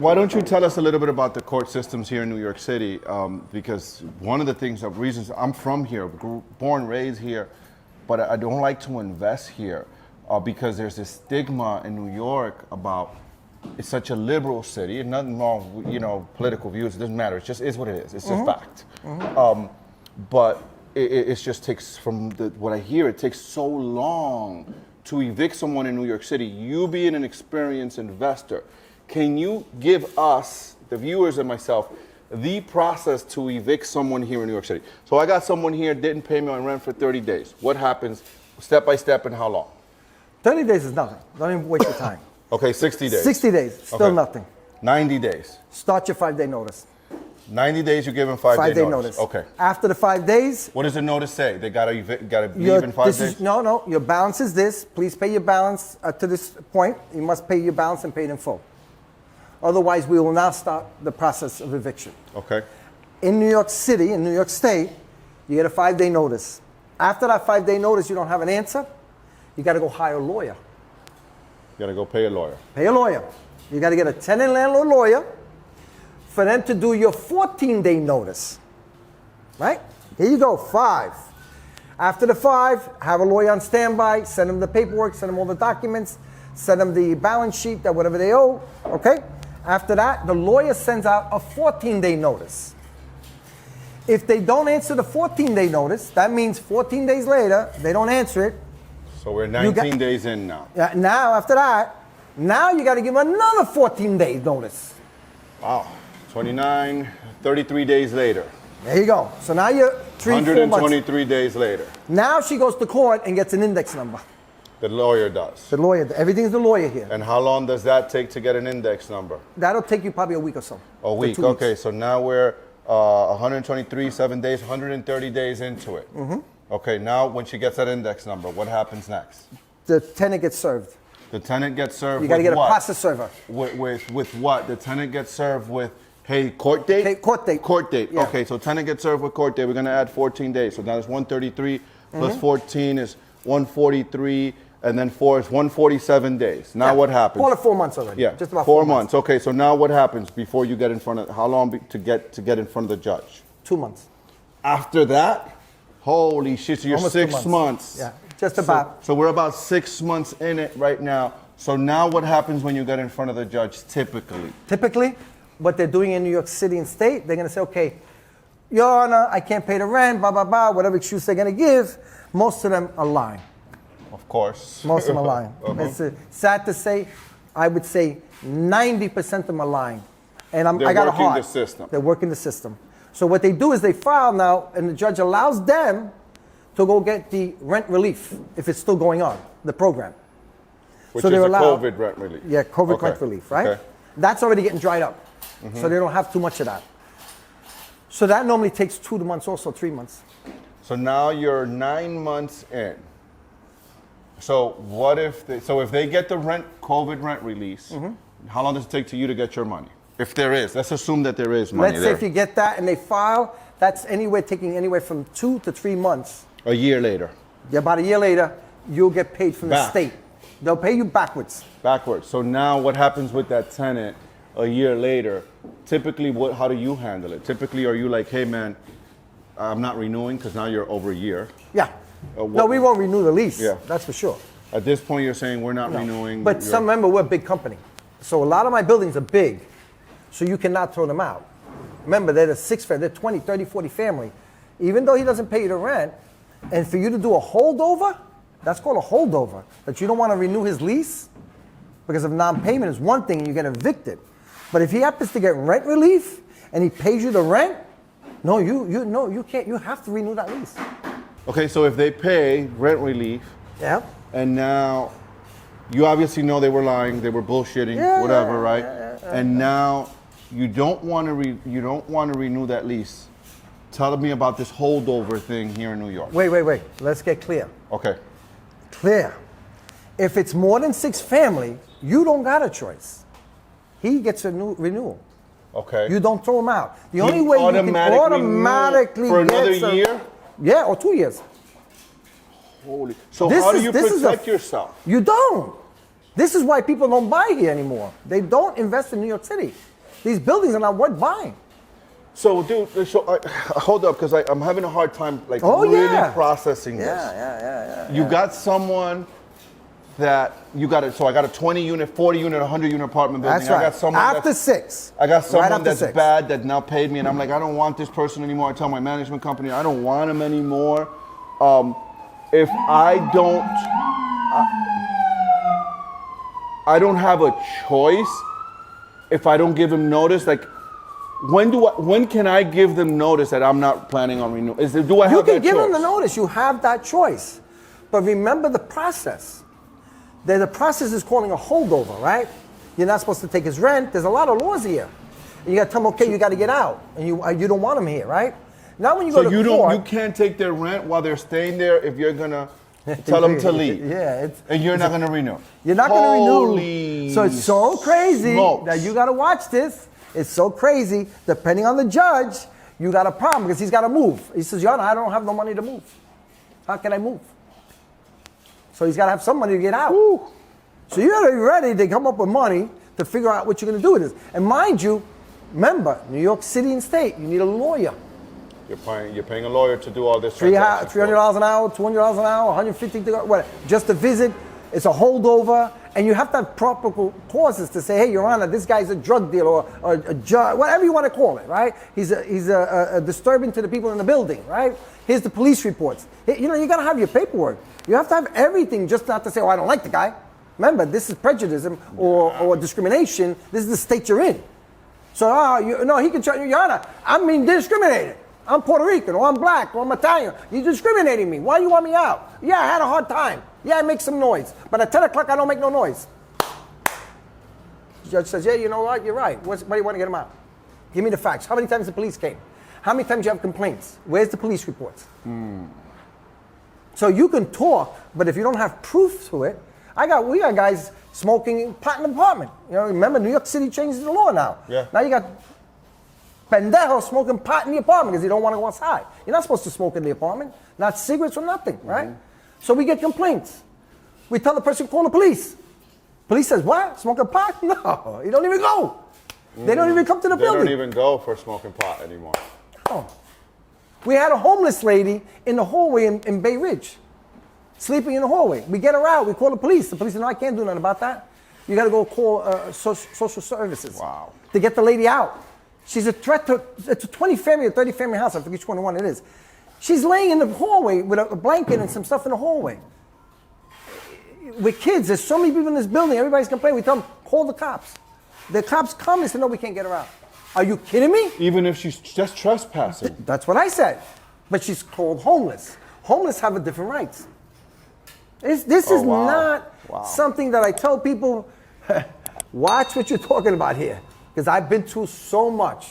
Why don't you tell us a little bit about the court systems here in New York City? Because one of the reasons I'm from here, born, raised here, but I don't like to invest here because there's this stigma in New York about it's such a liberal city, and nothing wrong with, political views, it doesn't matter, it just is what it is, it's just fact. But it just takes, from what I hear, it takes so long to evict someone in New York City. You being an experienced investor, can you give us, the viewers and myself, the process to evict someone here in New York City? So I got someone here, didn't pay me on rent for 30 days. What happens step by step and how long? 30 days is nothing. Don't even waste your time. Okay, 60 days. 60 days, still nothing. 90 days. Start your 5-day notice. 90 days, you give them 5-day notice. Okay. After the 5 days. What does the notice say? They gotta leave in 5 days? No, your balance is this. Please pay your balance to this point. You must pay your balance and pay it in full. Otherwise, we will now start the process of eviction. Okay. In New York City, in New York State, you get a 5-day notice. After that 5-day notice, you don't have an answer, you got to go hire a lawyer. You got to go pay a lawyer. Pay a lawyer. You got to get a tenant landlord lawyer for them to do your 14-day notice. Right? Here you go, 5. After the 5, have a lawyer on standby, send them the paperwork, send them all the documents, send them the balance sheet, that whatever they owe, okay? After that, the lawyer sends out a 14-day notice. If they don't answer the 14-day notice, that means 14 days later, they don't answer it. So we're 19 days in now. Yeah, now, after that, now you got to give them another 14-day notice. Wow. 29, 33 days later. There you go. So now you're 3-4 months. 123 days later. Now she goes to court and gets an index number. The lawyer does. The lawyer, everything's the lawyer here. And how long does that take to get an index number? That'll take you probably a week or so. A week, okay. So now we're 123, 7 days, 130 days into it. Okay, now when she gets that index number, what happens next? The tenant gets served. The tenant gets served with what? You got to get a process server. With what? The tenant gets served with, hey, court date? Hey, court date. Court date. Yeah. Okay, so tenant gets served with court date. We're going to add 14 days. So now it's 133 plus 14 is 143. And then 4 is 147 days. Now what happens? Call it 4 months already. Yeah, just about 4 months. Okay, so now what happens before you get in front of? How long to get in front of the judge? 2 months. After that, holy shit! So you're Almost 6 months. Yeah, just about. So we're about 6 months in it right now. So now what happens when you get in front of the judge? Typically. Typically, what they're doing in New York City and state, they're going to say, okay, Your Honor, I can't pay the rent, blah blah blah, whatever excuse they're going to give. Most of them are lying. Of course. Most of them are lying. It's sad to say. I would say 90% of them are lying. And I got a heart. They're working the system. They're working the system. So what they do is they file now, and the judge allows them to go get the rent relief if it's still going on, the program. Which is a COVID rent relief. Yeah, COVID rent relief, right? Okay. That's already getting dried up. So they don't have too much of that. So that normally takes 2 months, also 3 months. So now you're 9 months in. So what if if they get the COVID rent release, how long does it take to you to get your money? If there is, let's assume that there is money. Let's say if you get that and they file, that's taking anywhere from 2 to 3 months. A year later. Yeah, about a year later, you'll get paid from the state. They'll pay you backwards. Backwards. So now what happens with that tenant a year later? Typically, how do you handle it? Typically, are you like, hey man, I'm not renewing because now you're over a year? Yeah. No, we won't renew the lease. Yeah. That's for sure. At this point, you're saying we're not renewing. But remember, we're a big company. So a lot of my buildings are big. So you cannot throw them out. Remember, they're the 6 family, they're 20, 30, 40 family. Even though he doesn't pay you the rent, and for you to do a holdover, that's called a holdover. That you don't want to renew his lease because of non-payment is one thing and you get evicted. But if he happens to get rent relief and he pays you the rent, no, you can't. You have to renew that lease. Okay, so if they pay rent relief, yeah, and now you obviously know they were lying, they were bullshitting, whatever, right? And now you don't want to renew that lease. Tell me about this holdover thing here in New York. Wait. Let's get clear. Okay. Clear. If it's more than 6 family, you don't got a choice. He gets a new renewal. Okay. You don't throw him out. The only way you can automatically for another year? Yeah, or 2 years. Holy. So how do you protect yourself? You don't. This is why people don't buy here anymore. They don't invest in New York City. These buildings are not worth buying. So, dude, hold up, because I'm having a hard time, like, Oh, really yeah. processing this. Yeah. You got someone that so I got a 20 unit, 40 unit, 100 unit apartment building. That's right. I got someone After 6. I got someone after that's 6. bad that now paid me, and I'm like, I don't want this person anymore. I tell my management company, I don't want him anymore. If I don't have a choice if I don't give him notice. Like, when can I give them notice that I'm not planning on renewing? Do I have that choice? You can give them the notice. You have that choice. But remember the process. The process is calling a holdover, right? You're not supposed to take his rent. There's a lot of laws here. And you got to tell them, okay, you got to get out. And you don't want him here, right? Now when you go to court... you can't take their rent while they're staying there if you're going to tell them to leave. Yeah. And you're not going to renew. You're not going to renew. Holy So it's so crazy that you got to watch this. It's so crazy. Depending on the judge, you got a problem because he's got to move. He says, Your Honor, I don't have no money to move. How can I move? So he's got to have some money to get out. Woo. So you got to be ready to come up with money to figure out what you're going to do with this. And mind you, remember, New York City and state, you need a lawyer. You're paying a lawyer to do all this. $300 an hour, $200 an hour, $150, whatever. Just a visit. It's a holdover. And you have to have proper causes to say, hey, Your Honor, this guy's a drug dealer or a judge, whatever you want to call it, right? He's a disturbing to the people in the building, right? Here's the police reports. You got to have your paperwork. You have to have everything, just not to say, oh, I don't like the guy. Remember, this is prejudice or discrimination. This is the state you're in. So, he can charge you, Your Honor, I'm being discriminated. I'm Puerto Rican, or I'm black, or I'm Italian. You're discriminating me. Why do you want me out? Yeah, I had a hard time. Yeah, I make some noise. But at 10 o'clock, I don't make no noise. The judge says, yeah, you know what? You're right. Why do you want to get him out? Give me the facts. How many times the police came? How many times you have complaints? Where's the police reports? So you can talk, but if you don't have proof to it, we got guys smoking pot in the apartment. Remember, New York City changed the law now. Yeah. Now you got pendejo smoking pot in the apartment because you don't want to go outside. You're not supposed to smoke in the apartment. Not cigarettes or nothing, right? So we get complaints. We tell the person, call the police. Police says, what? Smoking pot? No, you don't even go. They don't even come to the building. They don't even go for smoking pot anymore. Oh. We had a homeless lady in the hallway in Bay Ridge, sleeping in the hallway. We get her out. We call the police. The police said, no, I can't do nothing about that. You got to go call social services. Wow. To get the lady out. She's a threat to, it's a 20-family or 30-family house. I forget which one it is. She's laying in the hallway with a blanket and some stuff in the hallway. With kids, there's so many people in this building. Everybody's complaining. We tell them, call the cops. The cops come and say, no, we can't get her out. Are you kidding me? Even if she's just trespassing. That's what I said. But she's called homeless. Homeless have a different rights. This is not something that I tell people, watch what you're talking about here. Because I've been through so much.